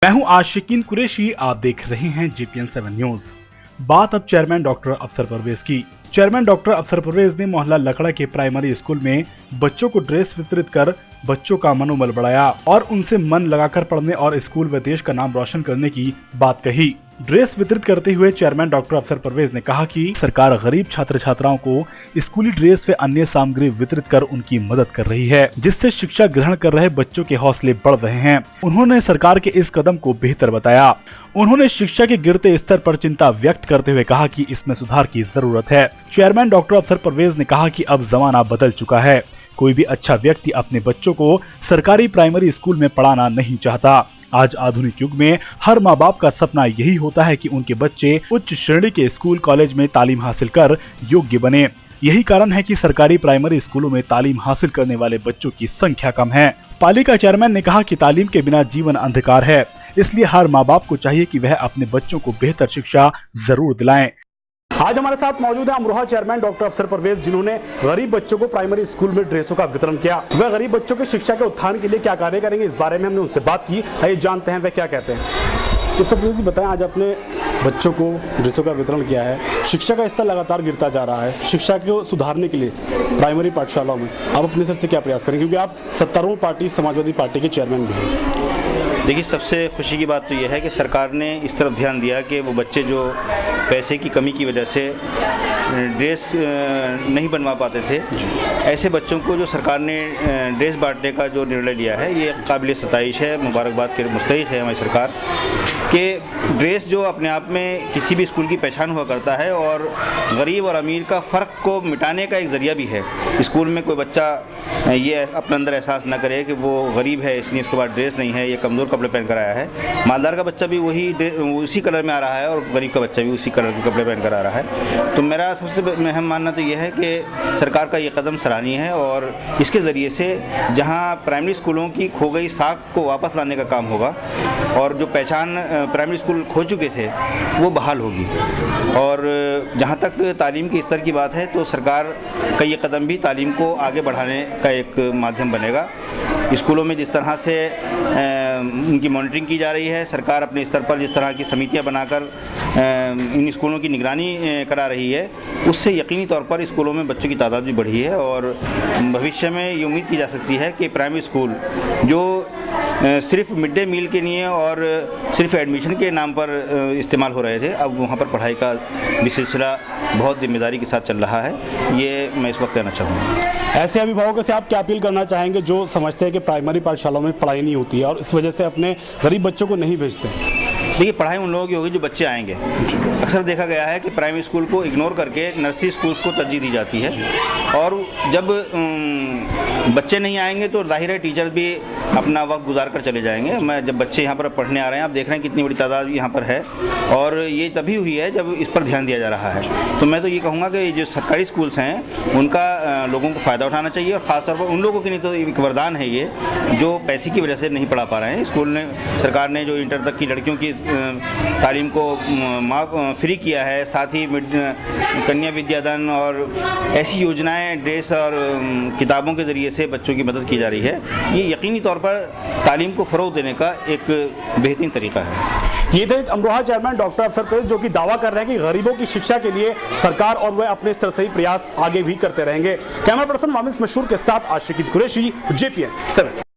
मैं हूं आशिकीन कुरैशी, आप देख रहे हैं JPN7 न्यूज। बात अब चेयरमैन डॉक्टर अफसर परवेज की। चेयरमैन डॉक्टर अफसर परवेज ने मोहल्ला लकड़ा के प्राइमरी स्कूल में बच्चों को ड्रेस वितरित कर बच्चों का मनोबल बढ़ाया और उनसे मन लगाकर पढ़ने और स्कूल व देश का नाम रोशन करने की बात कही। ड्रेस वितरित करते हुए चेयरमैन डॉक्टर अफसर परवेज ने कहा कि सरकार गरीब छात्र छात्राओं को स्कूली ड्रेस व अन्य सामग्री वितरित कर उनकी मदद कर रही है, जिससे शिक्षा ग्रहण कर रहे बच्चों के हौसले बढ़ रहे हैं। उन्होंने सरकार के इस कदम को बेहतर बताया। उन्होंने शिक्षा के गिरते स्तर पर चिंता व्यक्त करते हुए कहा कि इसमें सुधार की जरूरत है। चेयरमैन डॉक्टर अफसर परवेज ने कहा कि अब जमाना बदल चुका है। कोई भी अच्छा व्यक्ति अपने बच्चों को सरकारी प्राइमरी स्कूल में पढ़ाना नहीं चाहता। आज आधुनिक युग में हर माँ बाप का सपना यही होता है कि उनके बच्चे उच्च श्रेणी के स्कूल कॉलेज में तालीम हासिल कर योग्य बने। यही कारण है कि सरकारी प्राइमरी स्कूलों में तालीम हासिल करने वाले बच्चों की संख्या कम है। पालिका चेयरमैन ने कहा कि तालीम के बिना जीवन अंधकार है, इसलिए हर माँ बाप को चाहिए कि वह अपने बच्चों को बेहतर शिक्षा जरूर दिलाएं। आज हमारे साथ मौजूद है अमरोहा चेयरमैन डॉक्टर अफसर परवेज, जिन्होंने गरीब बच्चों को प्राइमरी स्कूल में ड्रेसों का वितरण किया। वह गरीब बच्चों की शिक्षा के उत्थान के लिए क्या कार्य करेंगे, इस बारे में हमने उनसे बात की। आइए जानते हैं वह क्या कहते हैं। तो सब जी बताएं, आज आपने बच्चों को ड्रेसों का वितरण किया है। शिक्षा का स्तर लगातार गिरता जा रहा है। शिक्षा को सुधारने के लिए प्राइमरी पाठशालाओं में आप अपने स्तर से क्या प्रयास करेंगे, क्योंकि आप सत्तारूढ़ पार्टी समाजवादी पार्टी के चेयरमैन भी हैं। देखिए, सबसे खुशी की बात तो यह है कि सरकार ने इस तरफ ध्यान दिया कि वो बच्चे जो पैसे की कमी की वजह से ड्रेस नहीं बनवा पाते थे, ऐसे बच्चों को जो सरकार ने ड्रेस बांटने का जो निर्णय लिया है, ये काबिल सताइश है। मुबारकबाद के मुस्तहिक है हमारी सरकार कि ड्रेस जो अपने आप में किसी भी स्कूल की पहचान हुआ करता है और गरीब और अमीर का फ़र्क को मिटाने का एक ज़रिया भी है। स्कूल में कोई बच्चा ये अपने अंदर एहसास ना करे कि वो गरीब है इसलिए उसके पास ड्रेस नहीं है, ये कमज़ोर कपड़े पहन कर आया है। मालदार का बच्चा भी उसी कलर में आ रहा है और गरीब का बच्चा भी उसी कलर के कपड़े पहन कर आ रहा है। तो मेरा सबसे अहम मानना तो यह है कि सरकार का ये कदम सराहनीय है और इसके ज़रिए से जहाँ प्राइमरी स्कूलों की खो गई साख को वापस लाने का काम होगा और जो पहचान प्राइमरी स्कूल खो चुके थे वो बहाल होगी। और जहाँ तक तालीम के स्तर की बात है तो सरकार का ये कदम भी तालीम को आगे बढ़ाने का एक माध्यम बनेगा। स्कूलों में जिस तरह से उनकी मॉनिटरिंग की जा रही है, सरकार अपने स्तर पर जिस तरह की समितियां बनाकर इन स्कूलों की निगरानी करा रही है, उससे यकीनी तौर पर स्कूलों में बच्चों की तादाद भी बढ़ी है और भविष्य में ये उम्मीद की जा सकती है कि प्राइमरी स्कूल जो सिर्फ मिड डे मील के लिए और सिर्फ एडमिशन के नाम पर इस्तेमाल हो रहे थे, अब वहाँ पर पढ़ाई का भी सिलसिला बहुत जिम्मेदारी के साथ चल रहा है। ये मैं इस वक्त कहना चाहूँगा। ऐसे अभिभावकों से आप क्या अपील करना चाहेंगे जो समझते हैं कि प्राइमरी पाठशालाओं में पढ़ाई नहीं होती है और इस वजह से अपने गरीब बच्चों को नहीं भेजते? देखिए, पढ़ाई उन लोगों की होगी जो बच्चे आएंगे। अक्सर देखा गया है कि प्राइमरी स्कूल को इग्नोर करके नर्सरी स्कूल्स को तरजीह दी जाती है और जब बच्चे नहीं आएंगे तो जाहिर है टीचर्स भी अपना वक्त गुजार कर चले जाएंगे। जब बच्चे यहाँ पर पढ़ने आ रहे हैं, आप देख रहे हैं कितनी बड़ी तादाद यहाँ पर है और ये तभी हुई है जब इस पर ध्यान दिया जा रहा है। तो मैं तो ये कहूँगा कि जो सरकारी स्कूल्स हैं उनका लोगों को फ़ायदा उठाना चाहिए और ख़ासतौर पर उन लोगों के लिए तो एक वरदान है ये जो पैसे की वजह से नहीं पढ़ा पा रहे हैं। स्कूल ने सरकार ने जो इंटर तक की लड़कियों की तालीम को फ्री किया है, साथ ही कन्या विद्यादान और ऐसी योजनाएं ड्रेस और किताबों के ज़रिए से बच्चों की मदद की जा रही है। ये यकीनी तौर पर तालीम को फ़रोग़ देने का एक बेहतरीन तरीका है। ये थे अमरोहा चेयरमैन डॉक्टर अफसर परवेज, जो कि दावा कर रहे हैं कि गरीबों की शिक्षा के लिए सरकार और वह अपने स्तर से ही प्रयास आगे भी करते रहेंगे। कैमरा पर्सन वामिस मशहूर के साथ आशिकीन कुरैशी, JPN7।